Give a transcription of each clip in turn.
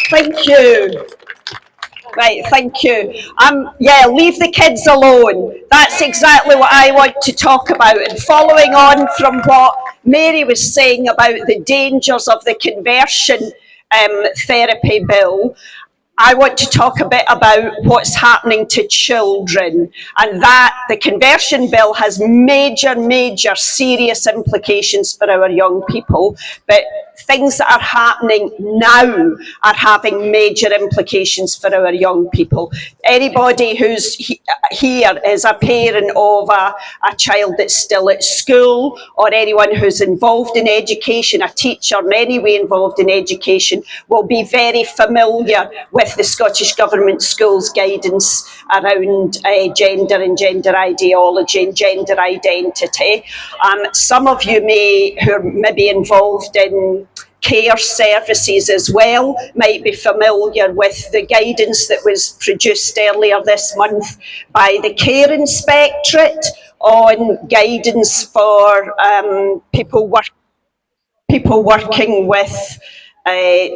Thank you. Right, thank you. Yeah, leave the kids alone. That's exactly what I want to talk about. And following on from what Mary was saying about the dangers of the conversion therapy bill, I want to talk a bit about what's happening to children, and that the conversion bill has major, serious implications for our young people, but things that are happening now are having major implications for our young people. Anybody who's here is a parent of a child that's still at school, or anyone who's involved in education, a teacher in any way involved in education, will be very familiar with the Scottish Government Schools guidance around gender and gender ideology and gender identity. Some of you who are maybe involved in care services as well might be familiar with the guidance that was produced earlier this month by the Care Inspectorate on guidance for people working with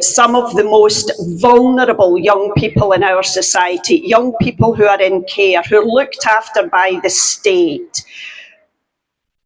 some of the most vulnerable young people in our society, young people who are in care, who are looked after by the state,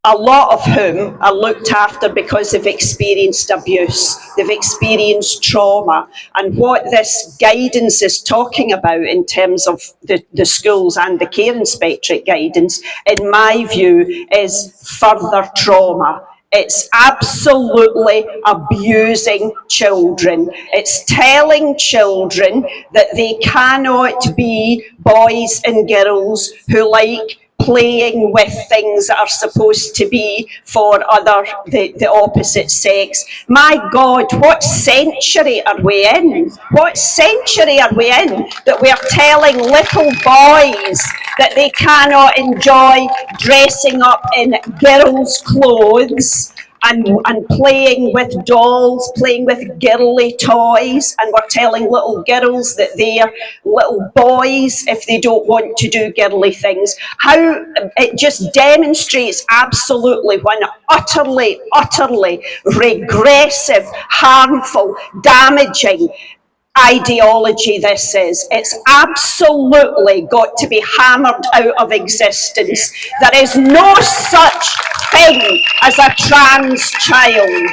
a lot of whom are looked after because they've experienced abuse, they've experienced trauma. And what this guidance is talking about in terms of the schools and the Care Inspectorate guidance, in my view, is further trauma. It's absolutely abusing children. It's telling children that they cannot be boys and girls who like playing with things that are supposed to be for the opposite sex. My God, what century are we in? What century are we in that we're telling little boys that they cannot enjoy dressing up in girls' clothes and playing with dolls, playing with girly toys, and we're telling little girls that they're little boys if they don't want to do girly things. How it just demonstrates absolutely one utterly regressive, harmful, damaging ideology this is. It's absolutely got to be hammered out of existence. There is no such thing as a trans child.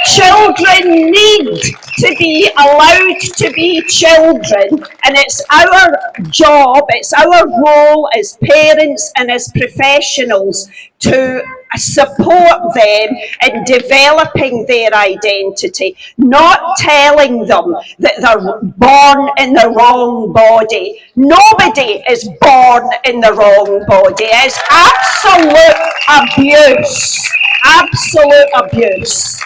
Children need to be allowed to be children, and it's our job, it's our role as parents and as professionals to support them in developing their identity, not telling them that they're born in the wrong body. Nobody is born in the wrong body. It's absolute abuse. Absolute abuse.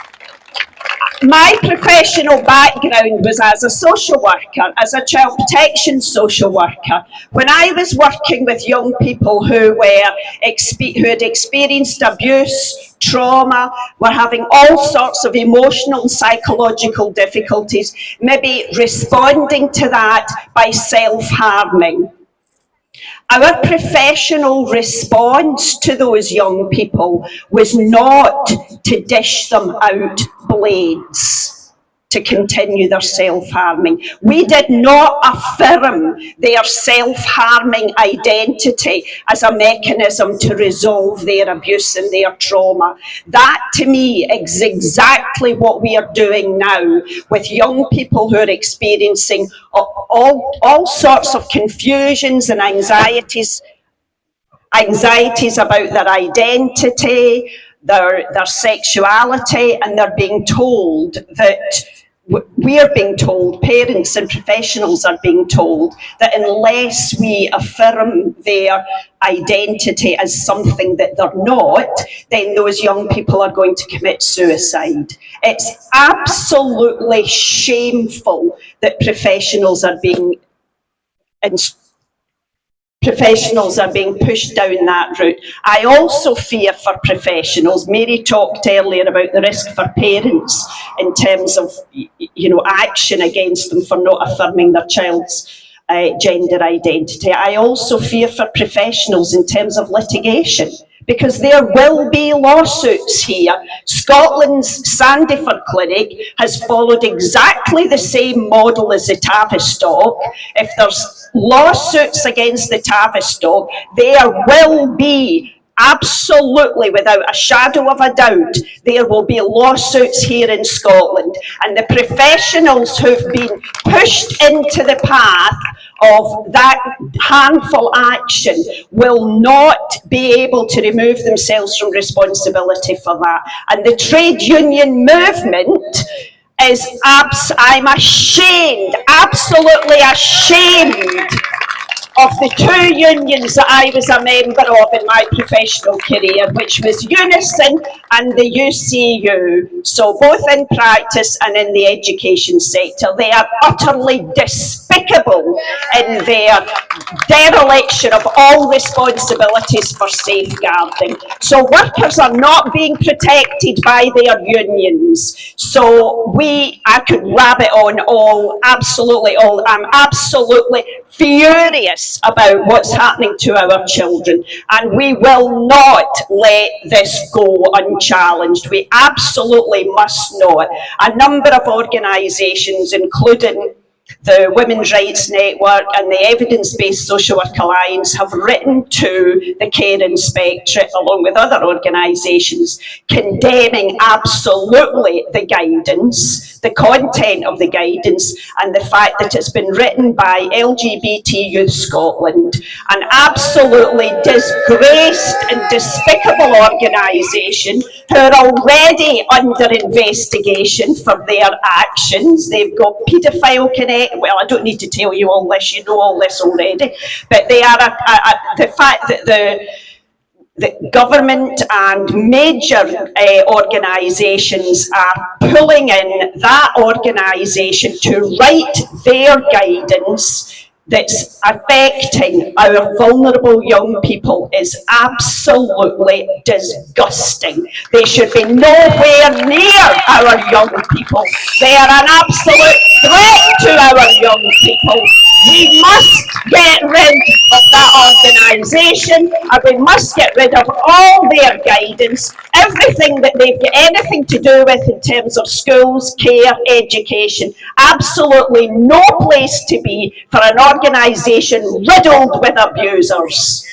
My professional background was as a social worker, as a child protection social worker. When I was working with young people who had experienced abuse, trauma, were having all sorts of emotional and psychological difficulties, maybe responding to that by self-harming. Our professional response to those young people was not to dish them out blades to continue their self-harming. We did not affirm their self-harming identity as a mechanism to resolve their abuse and their trauma. That, to me, is exactly what we are doing now with young people who are experiencing all sorts of confusions and anxieties about their identity, their sexuality, and they're being told that parents and professionals are being told that unless we affirm their identity as something that they're not, then those young people are going to commit suicide. It's absolutely shameful that professionals are being pushed down that route. I also fear for professionals. Mary talked earlier about the risk for parents in terms of, action against them for not affirming their child's gender identity. I also fear for professionals in terms of litigation, because there will be lawsuits here. Scotland's Sandyford Clinic has followed exactly the same model as the Tavistock. If there's lawsuits against the Tavistock, there will be, absolutely, without a shadow of a doubt, there will be lawsuits here in Scotland. And the professionals who've been pushed into the path of that harmful action will not be able to remove themselves from responsibility for that. And the trade union movement is I'm ashamed, absolutely ashamed of the two unions that I was a member of in my professional career, which was Unison and the UCU. So both in practice and in the education sector, they are utterly despicable in their dereliction of all responsibilities for safeguarding. So workers are not being protected by their unions. So I could rabbit on absolutely all. I'm absolutely furious about what's happening to our children, and we will not let this go unchallenged. We absolutely must not. A number of organisations, including the Women's Rights Network and the Evidence-Based Social Work Alliance, have written to the Care Inspectorate, along with other organisations, condemning absolutely the guidance, the content of the guidance, and the fact that it's been written by LGBT Youth Scotland, an absolutely disgraced and despicable organisation who are already under investigation for their actions. They've got paedophile connect. Well, I don't need to tell you all this, you know all this already, but they are the fact that the government and major organisations are pulling in that organisation to write their guidance that's affecting our vulnerable young people is absolutely disgusting. They should be nowhere near our young people. They are an absolute threat to our young people. We must get rid of that organisation, and we must get rid of all their guidance, everything that they've got anything to do with in terms of schools, care, education. Absolutely no place to be for an organisation riddled with abusers.